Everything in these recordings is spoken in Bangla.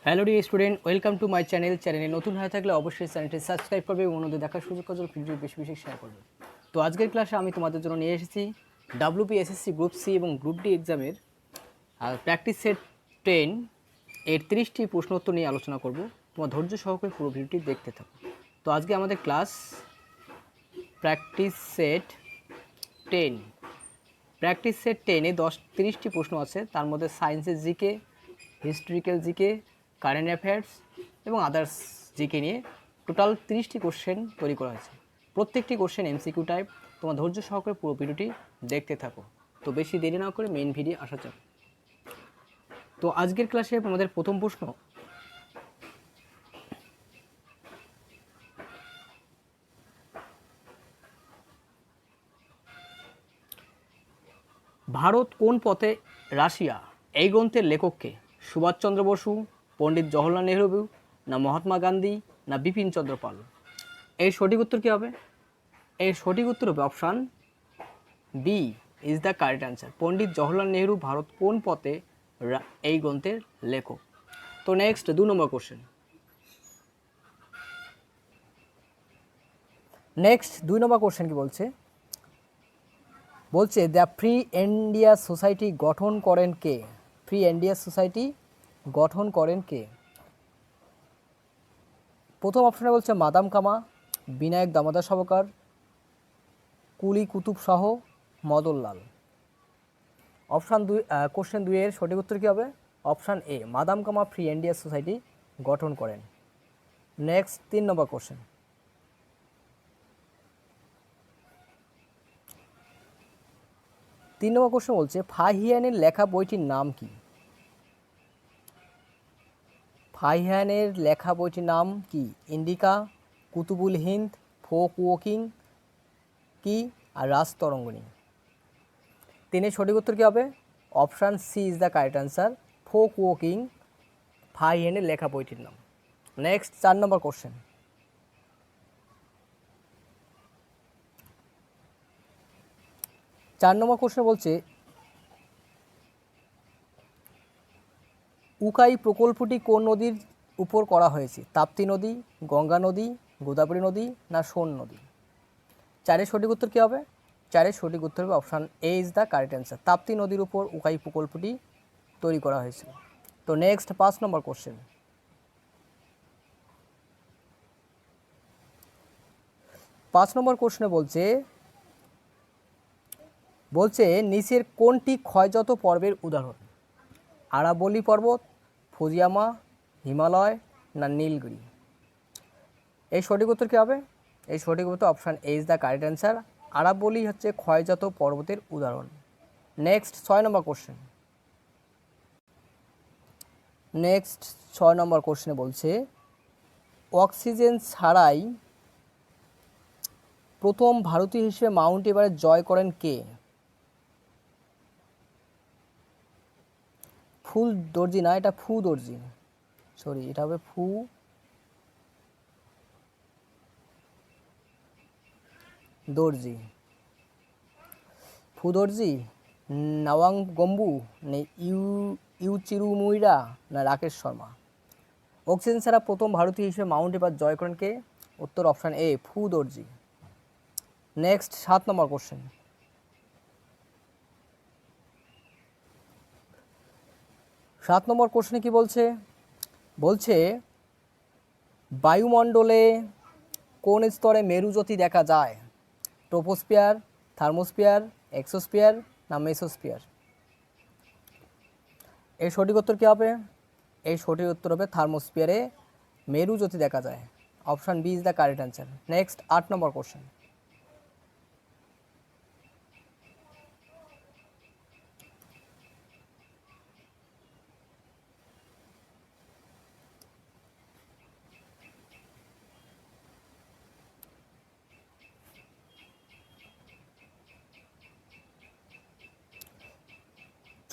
Hello dear student, welcome to my চ্যানেলে নতুন হয়ে থাকলে অবশ্যই চ্যানেলটি সাবস্ক্রাইব করবে এবং অন্যদের দেখার সুযোগ করে ভিডিও বেশি বেশি শেয়ার করবে। তো আজকের ক্লাসে আমি তোমাদের জন্য নিয়ে এসেছি WBSSC গ্রুপ সি এবং গ্রুপ ডি এক্সামের প্র্যাকটিস সেট 10 এর 30টি প্রশ্ন উত্তর নিয়ে আলোচনা করব। তোমার ধৈর্য সহকারে পুরো ভিডিওটি দেখতে থাকো। তো আজকে আমাদের class practice set 10। Practice set 10-এ 30টি প্রশ্ন আছে। তার মধ্যে সায়েন্সের GK, historical GK, current affairs এবং আদার্স জিকে নিয়ে টোটাল 30টি কোশ্চেন তৈরি করা হয়েছে। প্রত্যেকটি কোশ্চেন MCQ টাইপ। তোমার ধৈর্য সহকারে পুরো ভিডিওটি দেখতে থাকো। তো বেশি দেরি না করে মেইন ভিডিও আসা যাক। তো আজকের ক্লাসে আমাদের প্রথম প্রশ্ন, ভারত কোন পথে রাশিয়া এই গ্রন্থের লেখককে? সুভাষচন্দ্র বসু, পণ্ডিত জওহরলাল নেহরু, না মহাত্মা গান্ধী, না বিপিন চন্দ্র পাল? এর সঠিক উত্তর কী হবে? এর সঠিক উত্তর হবে option B is the correct answer. Pandit Jawaharlal Nehru Bharat কোন পথে এই গ্রন্থের লেখক। তো next 2 number question. Next 2 number question কি বলছে? বলছে দ্য ফ্রি ইন্ডিয়া সোসাইটি গঠন করেন কে? ফ্রি ইন্ডিয়া সোসাইটি গঠন করেন কে? প্রথম অপশনে বলছে মাদাম কামা, বিনায়ক দামোদর সরকার, কুলি কুতুব শাহ, মদনলাল। অপশান 2, কোশ্চেন 2 এর সঠিক উত্তর কী হবে? অপশান এ, মাদাম কামা ফ্রি ইন্ডিয়া সোসাইটি গঠন করেন। নেক্সট 3 নম্বর কোশ্চেন। 3 নম্বর কোশ্চেন বলছে ফাহিয়ানের লেখা বইটির নাম কি? ফাহিয়ানের লেখা বইটির নাম কি? ইন্ডিকা, কুতুবুল হিন্দ, ফোক ওয়াকিং কি, আর রাজতরঙ্গিনী? 3-এর সঠিক উত্তর কী হবে? Option C is the correct answer. ফোক ওয়াকিং ফাহিয়ানের লেখা বইটির নাম। Next 4 number question. 4 number question বলছে উকাই প্রকল্পটি কোন নদীর উপর করা হয়েছে? তাপ্তি নদী, গঙ্গা নদী, গোদাবরী নদী, না সোন নদী? 4-এর সঠিক উত্তর কী হবে? 4-এর সঠিক উত্তর হবে option A is the correct answer. Tapti নদীর উপর উকাই প্রকল্পটি তৈরি করা হয়েছিল। তো নেক্সট 5 নম্বর কোশ্চেন। 5 নম্বর কোশ্চেনে বলছে নিচের কোনটি ক্ষয়জাত পর্বের উদাহরণ? আরাবল্লী পর্বত, ফুজিয়ামা, হিমালয়, না নীলগিরি? এই সঠিক উত্তর কী হবে? এই সঠিক উত্তর option A is the correct answer. আরাবল্লী হচ্ছে ক্ষয়জাত পর্বতের উদাহরণ। Next 6 number question. Next 6 number কোশ্চেনে বলছে অক্সিজেন ছাড়াই প্রথম ভারতীয় হিসেবে মাউন্ট এভারেস্ট জয় করেন কে? ফুল দর্জি না, এটা ফু দর্জি, সরি এটা হবে ফু দর্জি। ফু দর্জি, নওয়াং গম্বু, না ইউচিরু মুইরা, না রাকেশ শর্মা? অক্সিজেন ছাড়া প্রথম ভারতীয় হিসেবে মাউন্ট এভারেস্ট জয় করেন কে? উত্তর অপশান এ, ফু দর্জি। নেক্সট 7 নম্বর কোশ্চেন। 7 নম্বর কোশ্চেনে কি বলছে? বলছে বায়ুমণ্ডলে কোন স্তরে মেরুজ্যোতি দেখা যায়? ট্রোপোস্ফিয়ার, থার্মোস্ফিয়ার, এক্সোস্ফিয়ার, না মেসোস্ফিয়ার? এর সঠিক উত্তর কী হবে? এই সঠিক উত্তর হবে থার্মোস্ফিয়ারে মেরুজ্যোতি দেখা যায়। Option B is the correct answer. Next 8 number question.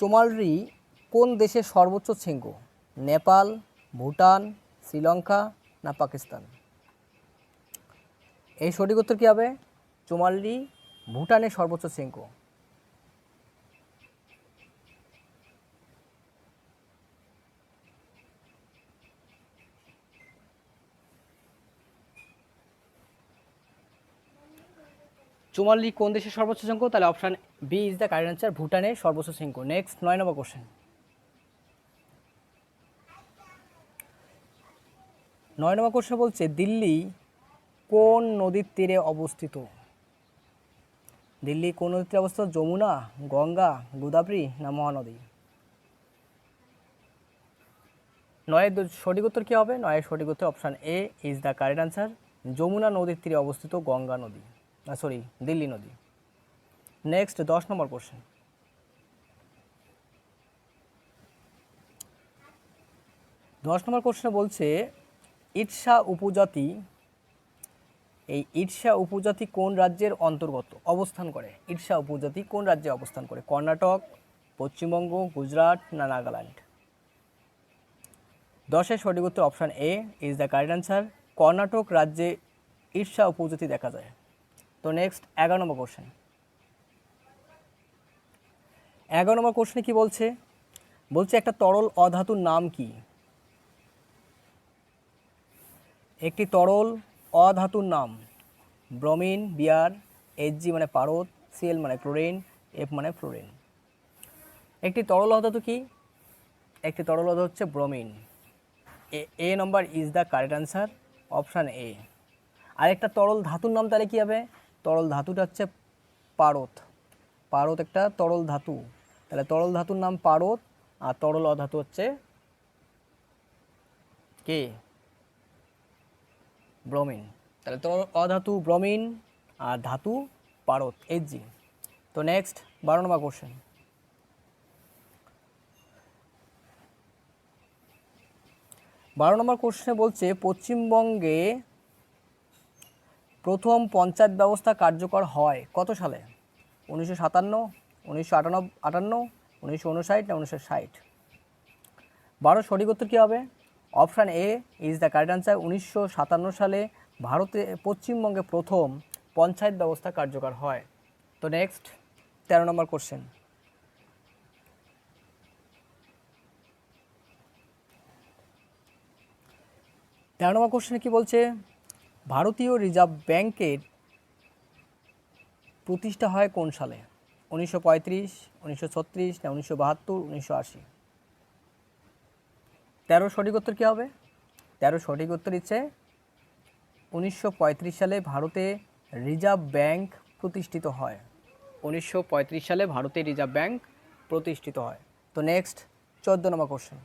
Chomolhari কোন দেশের সর্বোচ্চ শৃঙ্গ? নেপাল, ভুটান, শ্রীলঙ্কা, না পাকিস্তান? এই সঠিক উত্তর কী হবে? চোমালরি ভুটানের সর্বোচ্চ শৃঙ্গ। চুমালি কোন দেশের সর্বোচ্চ শৃঙ্গ? তাহলে option B is the correct answer, ভুটানের সর্বোচ্চ শৃঙ্গ। Next 9 number question. 9 number question বলছে দিল্লি কোন নদীর তীরে অবস্থিত? দিল্লি কোন নদীর তীরে অবস্থিত? যমুনা, গঙ্গা, গোদাবরী না মহানদী? 9 সঠিক উত্তর কী হবে? 9 সঠিক উত্তর option A is the correct answer, Yamuna নদীর তীরে অবস্থিত গঙ্গা নদী, দিল্লি নদী। নেক্সট 10 নম্বর কোশ্চেন। 10 নম্বর কোশ্চেনে বলছে ইটসা উপজাতি, এই ইটসা উপজাতি কোন রাজ্যের অন্তর্গত অবস্থান করে? ইটসা উপজাতি কোন রাজ্যে অবস্থান করে? কর্ণাটক, পশ্চিমবঙ্গ, গুজরাট না নাগাল্যান্ড? 10-এর সঠিক উত্তর option A is the correct answer, Karnataka রাজ্যে ইটসা উপজাতি দেখা যায়। তো নেক্সট 11 নম্বর কোশ্চেন। 11 নম্বর কোশ্চেনে কি বলছে? বলছে একটা তরল অধাতুর নাম কি? একটি তরল অধাতুর নাম। ব্রোমিন, বিয়ার, Hg মানে পারদ, Cl মানে ক্লোরিন, F মানে ফ্লোরিন। একটি তরল অধাতু কি? একটি তরল অধাতু হচ্ছে bromine. A number is the correct answer, option A. আরেকটা তরল ধাতুর নাম তাহলে কী হবে? তরল ধাতুটা হচ্ছে পারদ। পারদ একটা তরল ধাতু, তাহলে তরল ধাতুর নাম পারদ, আর তরল অধাতু হচ্ছে কে? ব্রোমিন। তাহলে তরল অধাতু ব্রোমিন আর ধাতু পারদ, Hg। তো নেক্সট 12 নম্বর কোশ্চেন। 12 নম্বর কোশ্চেনে বলছে পশ্চিমবঙ্গে প্রথম পঞ্চায়েত ব্যবস্থা কার্যকর হয় কত সালে? 1957, 1958, 1959 না 1960? 12 সঠিক উত্তর কী হবে? Option A is the correct answer, 1957 সালে ভারতে পশ্চিমবঙ্গে প্রথম পঞ্চায়েত ব্যবস্থা কার্যকর হয়। তো নেক্সট 13 নম্বর কোশ্চেন। 13 নম্বর কোশ্চেনে কী বলছে? ভারতীয় রিজার্ভ ব্যাংকের প্রতিষ্ঠা হয় কোন সালে? 1935, 1936 না 1972, 1980? 13 সঠিক উত্তর কী হবে? 13 সঠিক উত্তর হচ্ছে 1935 সালে ভারতে রিজার্ভ ব্যাংক প্রতিষ্ঠিত হয়। 1935 সালে ভারতে রিজার্ভ ব্যাংক প্রতিষ্ঠিত হয়। তো নেক্সট 14 নম্বর কোশ্চেন।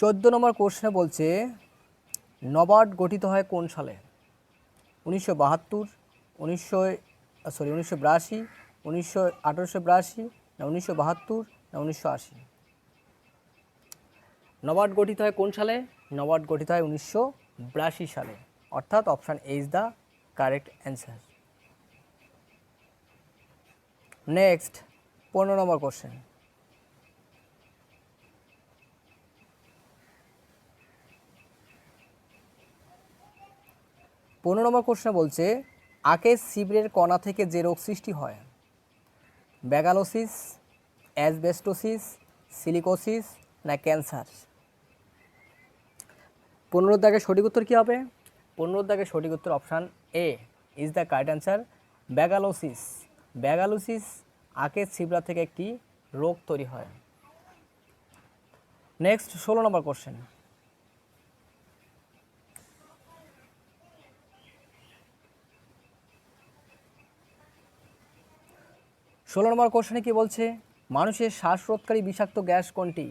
14 নম্বর কোশ্চেনে বলছে নবার্ড গঠিত হয় কোন সালে? 1972, 1982, 1882 না 1972 না 1980? নবার্ড গঠিত হয় কোন সালে? নবার্ড গঠিত হয় 1982 সালে, অর্থাৎ option A is the correct answer. Next 15 number question. 15 নম্বর কোশ্চেনে বলছে আখের ছিবড়ের কণা থেকে যে রোগ সৃষ্টি হয়, ব্যাগালোসিস, অ্যাসবেস্টোসিস, সিলিকোসিস না ক্যান্সার? 15 দাগের সঠিক উত্তর কী হবে? 15 দাগের সঠিক উত্তর option A is the correct answer, bagassosis. Bagassosis আখের ছিবড়া থেকে একটি রোগ তৈরি হয়। নেক্সট 16 নম্বর কোশ্চেন। 16 নম্বর কোশ্চেনে কি বলছে? মানুষের শ্বাসরোধকারী বিষাক্ত গ্যাস কোনটি?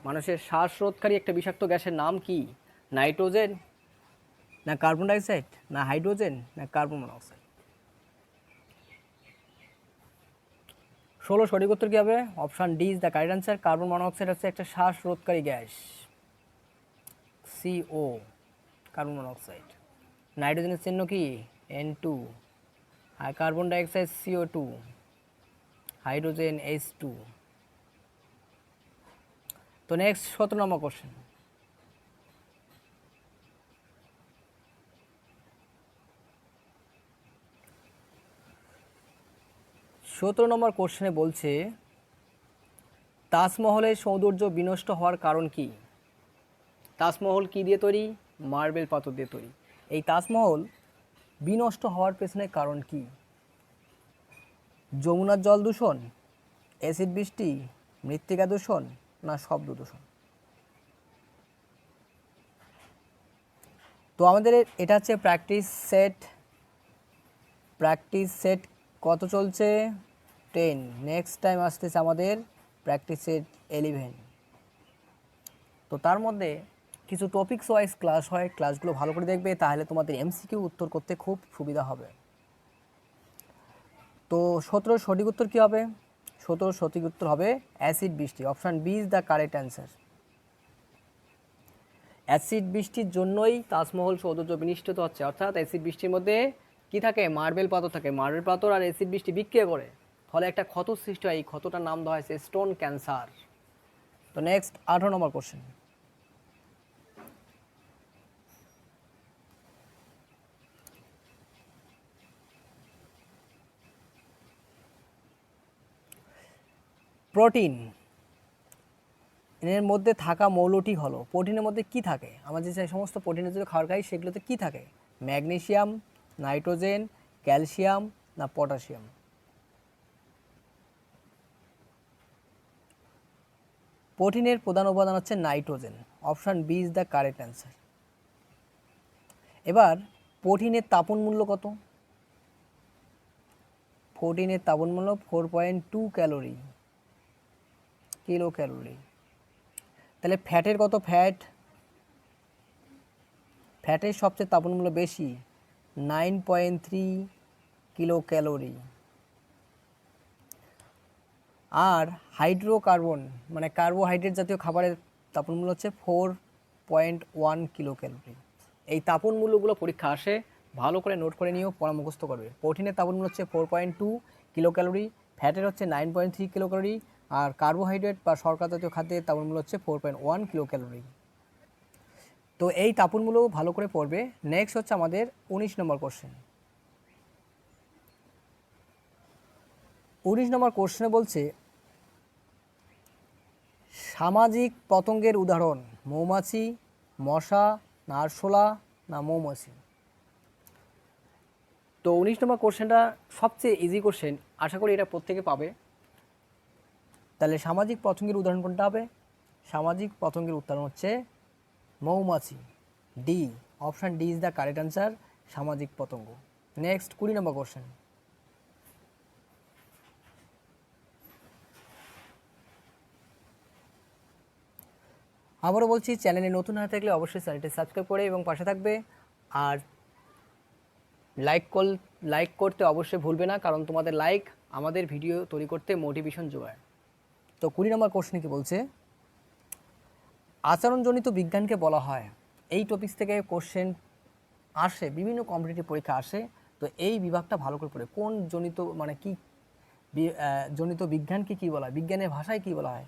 মানুষের শ্বাসরোধকারী একটা বিষাক্ত গ্যাসের নাম কি? নাইট্রোজেন না কার্বন ডাইঅক্সাইড না হাইড্রোজেন না কার্বন মনোক্সাইড? 16 সঠিক উত্তর কী হবে? Option D is the correct answer, carbon monoxide হচ্ছে একটা শ্বাসরোধকারী গ্যাস, CO, কার্বন মনোক্সাইড। নাইট্রোজেনের চিহ্ন কি? N2, আর carbon dioxide CO2, hydrogen H2। তো নেক্সট 17 নম্বর কোশ্চেন। 17 নম্বর কোশ্চেনে বলছে তাজমহলের সৌন্দর্য বিনষ্ট হওয়ার কারণ কি? তাজমহল কি দিয়ে তৈরি? মার্বেল পাথর দিয়ে তৈরি। এই তাজমহল বিনষ্ট হওয়ার পেছনে কারণ কি? যমুনার জল দূষণ, অ্যাসিড বৃষ্টি, মৃত্তিকা দূষণ, না শব্দ দূষণ? তো আমাদের এটা হচ্ছে প্র্যাকটিস সেট কত চলছে? 10। নেক্সট টাইম আসতেছে আমাদের প্র্যাকটিস সেট 11। তো তার মধ্যে কিছু টপিকস ওয়াইজ ক্লাস হয়, ক্লাসগুলো ভালো করে দেখবে, তাহলে তোমাদের এমসিকিউ উত্তর করতে খুব সুবিধা হবে। তো 17 সঠিক উত্তর কী হবে? 17 সঠিক উত্তর হবে অ্যাসিড বৃষ্টি। Option B is the correct answer. Acid বৃষ্টির জন্যই তাজমহল সৌন্দর্য বিনষ্ট হচ্ছে, অর্থাৎ অ্যাসিড বৃষ্টির মধ্যে কি থাকে? মার্বেল পাথর থাকে। মার্বেল পাথর আর অ্যাসিড বৃষ্টি বিক্রিয়া করে, ফলে একটা ক্ষত সৃষ্টি হয়। এই ক্ষতটার নাম দেওয়া হয়েছে স্টোন ক্যান্সার। তো নেক্সট 18 নম্বর কোশ্চেন। প্রোটিন এর মধ্যে থাকা মৌলটি হলো, প্রোটিনের মধ্যে কি থাকে? আমাদের যে সমস্ত প্রোটিনের যে খাবার খাই সেগুলোতে কি থাকে? ম্যাগনেসিয়াম, নাইট্রোজেন, ক্যালসিয়াম, না পটাশিয়াম? প্রোটিনের প্রধান উপাদান হচ্ছে nitrogen. Option B is the correct answer. এবার প্রোটিনের তাপন মূল্য কত? প্রোটিনের তাপন মূল্য 4.2 ক্যালোরি, কিলো ক্যালোরি। তাহলে ফ্যাটের কত? ফ্যাটের সবচেয়ে তাপন মূল্য বেশি, 9.3 কিলো ক্যালোরি। আর হাইড্রোকার্বন মানে কার্বোহাইড্রেট জাতীয় খাবারের তাপন মূল্য হচ্ছে 4.1 কিলো ক্যালোরি। এই তাপন মূল্যগুলো পরীক্ষা আসে, ভালো করে নোট করে নিয়েও পড়া মুখস্থ করবে। প্রোটিনের তাপন মূল্য হচ্ছে 4.2 কিলো ক্যালোরি, ফ্যাটের হচ্ছে 9.3 কিলো ক্যালোরি, আর কার্বোহাইড্রেট বা শর্করা জাতীয় খাদ্যের তাপন মূল্য হচ্ছে 4.1 কিলো ক্যালোরি। তো এই তাপনমূল্য ভালো করে পড়বে। নেক্সট হচ্ছে আমাদের 19 নম্বর কোশ্চেন। 19 নম্বর কোশ্চেনে বলছে সামাজিক পতঙ্গের উদাহরণ মৌমাছি, মশা, না আরশোলা, না মৌমাছি? তো 19 নম্বর কোশ্চেনটা সবচেয়ে ইজি কোশ্চেন, আশা করি এটা প্রত্যেকে পাবে। তাহলে সামাজিক পতঙ্গের উদাহরণ কোনটা হবে? সামাজিক পতঙ্গের উদাহরণ হচ্ছে মৌমাছি। D, option D is the correct answer, সামাজিক পতঙ্গ। নেক্সট 20 নম্বর কোশ্চেন। আবারও বলছি, চ্যানেলে নতুন হয়ে থাকলে অবশ্যই চ্যানেলটি সাবস্ক্রাইব করে এবং পাশে থাকবে। আর লাইক করতে অবশ্যই ভুলবে না, কারণ তোমাদের লাইক আমাদের ভিডিও তৈরি করতে মোটিভেশন যোগায়। তো 20 নম্বর কোশ্চেন কি বলছে? আচরণজনিত বিজ্ঞানকে বলা হয়, এই টপিকস থেকে কোশ্চেন আসে, বিভিন্ন কম্পিটিটিভ পরীক্ষা আসে। তো এই বিভাগটা ভালো করে পড়ে, কোন জনিত মানে কি জনিত বিজ্ঞানকে কী বলা হয়, বিজ্ঞানের ভাষায় কী বলা হয়?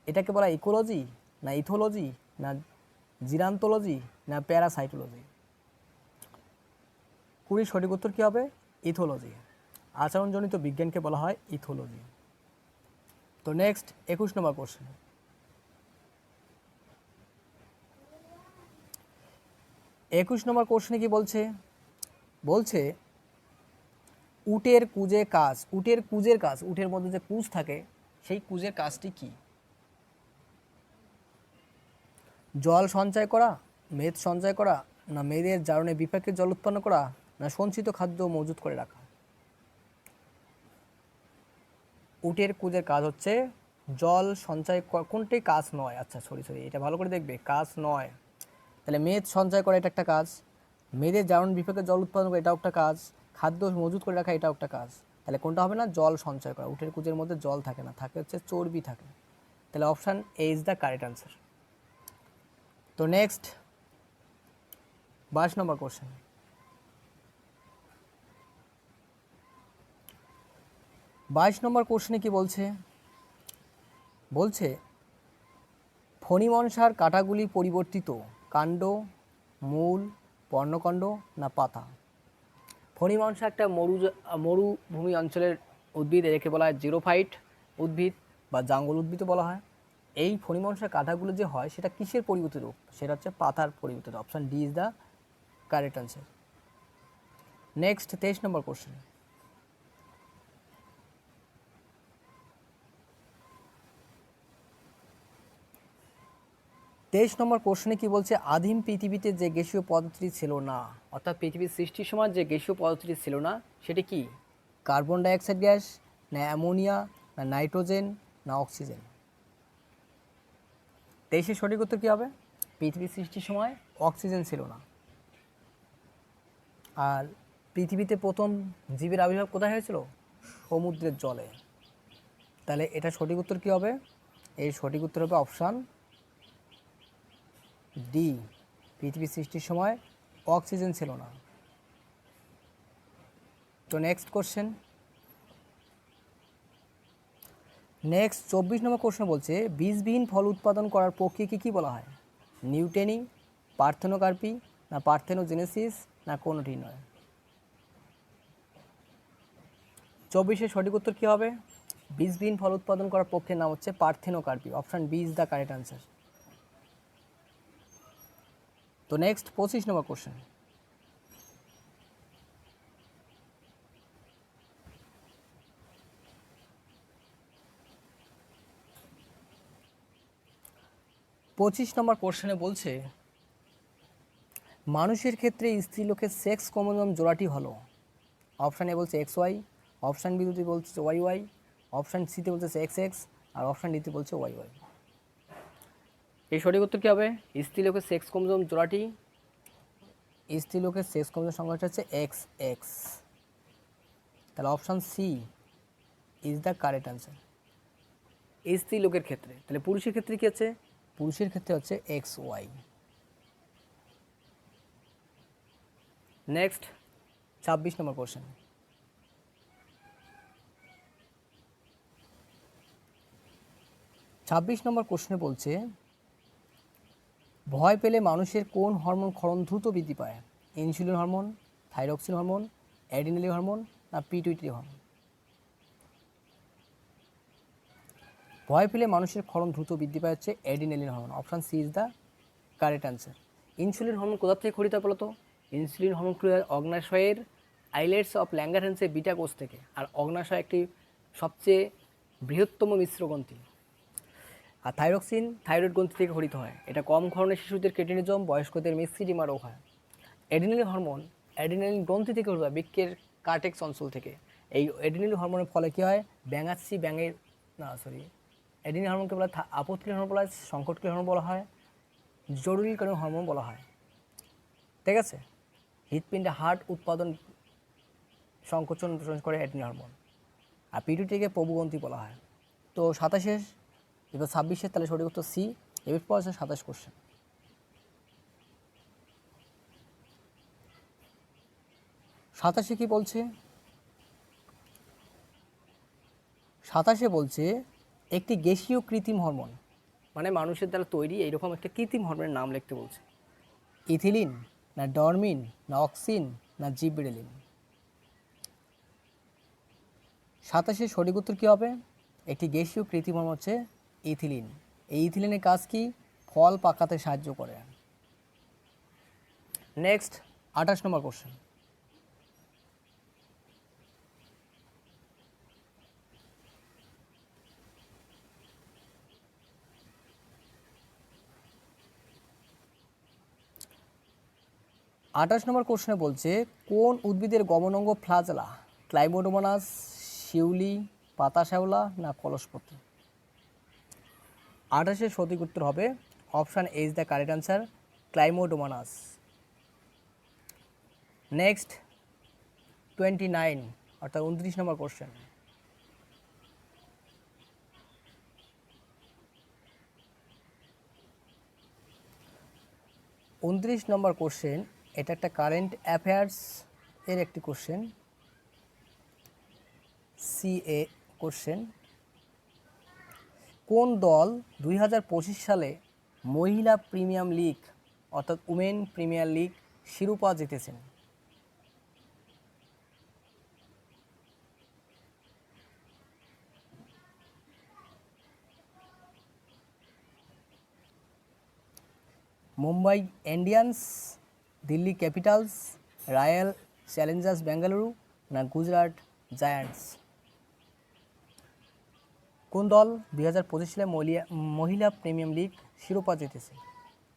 এটাকে বলা হয় ইকোলজি, না ইথোলজি, না জিরান্তোলজি, না প্যারাসাইটোলজি? 20 সঠিক উত্তর কী হবে? ইথোলজি। আচরণজনিত বিজ্ঞানকে বলা হয় ইথোলজি। তো নেক্সট 21 নম্বর কোশ্চেন। 21 নম্বর কোশ্চেনে কি বলছে? বলছে উটের কুজে কাজ, উটের কুজের কাজ, উটের মধ্যে যে কুজ থাকে সেই কুজের কাজটি কি? জল সঞ্চয় করা, মেদ সঞ্চয় করা, না মেদের জারণে বিপাকে জল উৎপন্ন করা, না সঞ্চিত খাদ্য মজুত করে রাখা? উটের কুজের কাজ হচ্ছে জল সঞ্চয়, কোনটাই কাজ নয়। আচ্ছা সরি, এটা ভালো করে দেখবে, কাজ নয়। তাহলে মেদ সঞ্চয় করা এটা একটা কাজ, মেদের জারণ বিপাকে জল উৎপাদন করা এটাও একটা কাজ, খাদ্য মজুত করে রাখা এটাও একটা কাজ। তাহলে কোনটা হবে না? জল সঞ্চয় করা। উটের কুজের মধ্যে জল থাকে না, থাকে হচ্ছে চর্বি থাকে। তাহলে option A is the correct answer. তো নেক্সট 22 নম্বর কোশ্চেন। 22 নম্বর কোশ্চেনে কি বলছে? বলছে ফণিমনসার কাঁটাগুলি পরিবর্তিত কাণ্ড, মূল, পর্ণকাণ্ড, না পাতা? ফণিমনসা একটা মরুভূমি অঞ্চলের উদ্ভিদ, একে বলা হয় জিরোফাইট উদ্ভিদ। বা জাঙ্গল উদ্ভিদও বলা হয়। এই ফণিমনসার কাঁটাগুলো যে হয় সেটা কিসের পরিবর্তিত রূপ? সেটা হচ্ছে পাতার পরিবর্তিত। Option D is the correct answer. Next 23 number question. তেইশ নম্বর কোশ্চেনে কি বলছে? আদিম পৃথিবীতে যে গ্যাসীয় পদার্থটি ছিল না, অর্থাৎ পৃথিবীর সৃষ্টির সময় যে গ্যাসীয় পদার্থটি ছিল না সেটি কি? কার্বন ডাইঅক্সাইড গ্যাস, না অ্যামোনিয়া, না নাইট্রোজেন, না অক্সিজেন? 23-এর সঠিক উত্তর কী হবে? পৃথিবীর সৃষ্টির সময় অক্সিজেন ছিল না। আর পৃথিবীতে প্রথম জীবের আবির্ভাব কোথায় হয়েছিল? সমুদ্রের জলে। তাহলে এটা সঠিক উত্তর কী হবে? এর সঠিক উত্তর হবে অপশান ডি, পৃথিবীর সৃষ্টির সময় অক্সিজেন ছিল না। তো নেক্সট কোশ্চেন। নেক্সট 24 নম্বর কোশ্চেন বলছে বীজবিহীন ফল উৎপাদন করার প্রক্রিয়াকে কী বলা হয়? নিউটেনি, পার্থেনোকার্পি, না পার্থেনোজেনেসিস, না কোনোটি নয়? 24-এর সঠিক উত্তর কী হবে? বীজবিহীন ফল উৎপাদন করার প্রক্রিয়ার নাম হচ্ছে parthenocarpy. Option B is the correct answer. তো নেক্সট 25 নম্বর কোশ্চেন। পঁচিশ নম্বর কোশ্চেনে বলছে মানুষের ক্ষেত্রে স্ত্রীলোকের সেক্স ক্রোমোজোম জোড়াটি হলো। অপশান এ বলছে এক্স ওয়াই, অপশান বিতে বলছে ওয়াই ওয়াই, অপশান সিতে বলছে এক্স এক্স, আর অপশান ডিতে বলছে ওয়াই ওয়াই। এই সঠিক উত্তর কী হবে? স্ত্রীলোকের সেক্স ক্রোমোজোম জোড়াটি, স্ত্রীলোকের সেক্স ক্রোমোজোম সংখ্যাটা হচ্ছে এক্স এক্স। তাহলে option C is the correct answer. স্ত্রীলোকের ক্ষেত্রে। তাহলে পুরুষের ক্ষেত্রে কী আছে? পুরুষের ক্ষেত্রে হচ্ছে X Y. Next 26 number question. ছাব্বিশ নম্বর কোশ্চেনে বলছে ভয় পেলে মানুষের কোন হরমোন ক্ষরণ দ্রুত বৃদ্ধি পায়? Insulin hormone, thyroxine hormone, adrenaline hormone, না পিটুইটারি হরমোন? ভয় পেলে মানুষের ক্ষরণ দ্রুত বৃদ্ধি পায় হচ্ছে adrenaline hormone. Option C is the correct answer. Insulin hormone কোথা থেকে খরিত হয় বলতো? ইনসুলিন হরমোন খরিত হয় অগ্নাশয়ের আইলেটস অফ ল্যাঙ্গারহ্যান্সের বিটা কোষ থেকে। আর অগ্নাশয় একটি সবচেয়ে বৃহত্তম মিশ্র গ্রন্থি। আর থাইরক্সিন থাইরয়েড গ্রন্থি থেকে খরিত হয়। এটা কম ক্ষরণের শিশুদের ক্রেটিনিজম, বয়স্কদের মেক্সিডিমা রোগ হয়। অ্যাড্রিনালিন হরমোন অ্যাড্রিনালিন গ্রন্থি থেকে খরিত হয়, বৃক্কের কার্টেক্স অঞ্চল থেকে। এই অ্যাড্রিনালিন হরমোনের ফলে কী হয়? অ্যাড্রিনালিন হরমোনকে বলা হয় আপৎকালীন হরমোন বলা হয়, সংকটকালীন হরমোন বলা হয়, জরুরিকালীন হরমোন বলা হয়। ঠিক আছে? হৃৎপিণ্ডে হার্ট উৎপাদন সংকোচন করে অ্যাড্রিনালিন হরমোন। আর পিটুইটারিকে প্রভুগ্রন্থি বলা হয়। তো 27 এবার 26-এর তাহলে সঠিক উত্তর সি। এরপর আছে 27 কোশ্চেন। 27-এ কি বলছে? 27-এ বলছে একটি গ্যাসীয় কৃত্রিম হরমোন, মানে মানুষের দ্বারা তৈরি এইরকম একটা কৃত্রিম হরমোনের নাম লিখতে বলছে। ইথিলিন, না ডরমিন, না অক্সিন, না জিবরেলিন? 27-এর সঠিক উত্তর কী হবে? একটি গ্যাসীয় কৃত্রিম হরমোন হচ্ছে ইথিলিন। এই ইথিলিনের কাজ কি? ফল পাকাতে সাহায্য করে। নেক্সট 28 নম্বর কোশ্চেন। আঠাশ নম্বর কোশ্চেনে বলছে কোন উদ্ভিদের গমনাঙ্গ ফ্লাজেলা? ক্লাইমোডোমোনাস, শিউলি, পাতা শ্যাওলা, না কলসপতি? 28-এর সঠিক উত্তর হবে option A is the correct answer, Chlamydomonas. Next 29 অর্থাৎ 29 নম্বর কোশ্চেন। 29 নম্বর কোশ্চেন, এটা একটা কারেন্ট অ্যাফেয়ার্স এর একটি কোশ্চেন, সিএ কোশ্চেন। কোন দল 2025 সালে মহিলা প্রিমিয়ার লিগ অর্থাৎ উমেন প্রিমিয়ার লিগ শিরোপা জিতেছেন? Mumbai Indians, Delhi Capitals, royal Challengers Bengaluru না গুজরাট জায়ান্টস? কোন দল 2025 সালে মহিলা প্রিমিয়ার লিগ শিরোপা জিতেছে?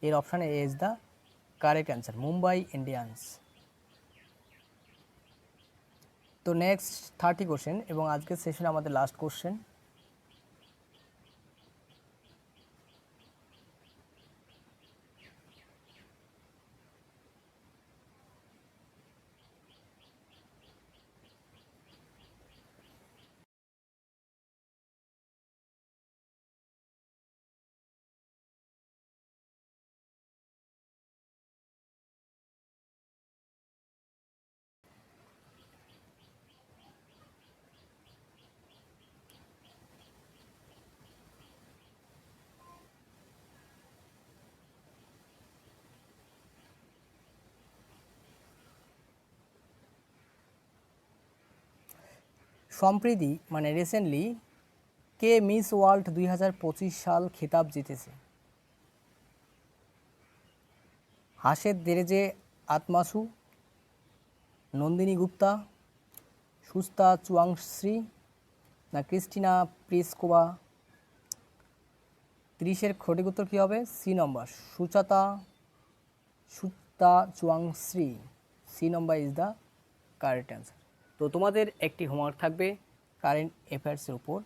এর অপশানে A is the correct answer, Mumbai Indians. তো নেক্সট 30 কোশ্চেন এবং আজকের সেশনে আমাদের লাস্ট কোশ্চেন। সম্প্রতি মানে রিসেন্টলি কে মিস ওয়ার্ল্ড 2025 সাল খেতাব জিতেছে? হাসের দেরেজে আতমাসু, নন্দিনী গুপ্তা, সুস্তা চুয়াংশ্রী না ক্রিস্টিনা প্লিসকোভা? 30-এর সঠিক উত্তর কী হবে? সি নম্বর, সুস্তা চুয়াংশ্রী। C number is the correct answer. তো তোমাদের একটি হোমওয়ার্ক থাকবে কারেন্ট অ্যাফেয়ার্সের উপর।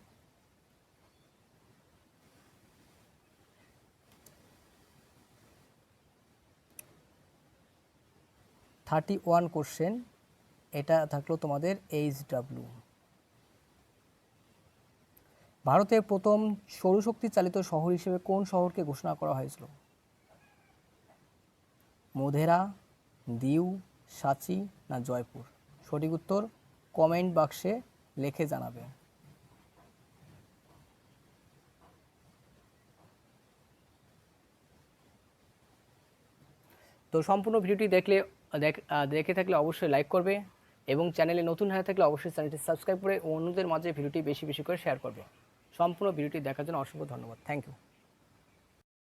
$31 কোশ্চেন, এটা থাকলো তোমাদের HW। ভারতের প্রথম সৌরশক্তি চালিত শহর হিসেবে কোন শহরকে ঘোষণা করা হয়েছিল? মোধেরা, দিউ, সাঁচি না জয়পুর? সঠিক উত্তর কমেন্ট বাক্সে লিখে জানাবে। তো সম্পূর্ণ ভিডিওটি দেখে থাকলে অবশ্যই লাইক করবে এবং চ্যানেলে নতুন হয়ে থাকলে অবশ্যই চ্যানেলটি সাবস্ক্রাইব করে অন্যদের মাঝে ভিডিওটি বেশি বেশি করে শেয়ার করবে। সম্পূর্ণ ভিডিওটি দেখার জন্য অসংখ্য ধন্যবাদ। Thank you.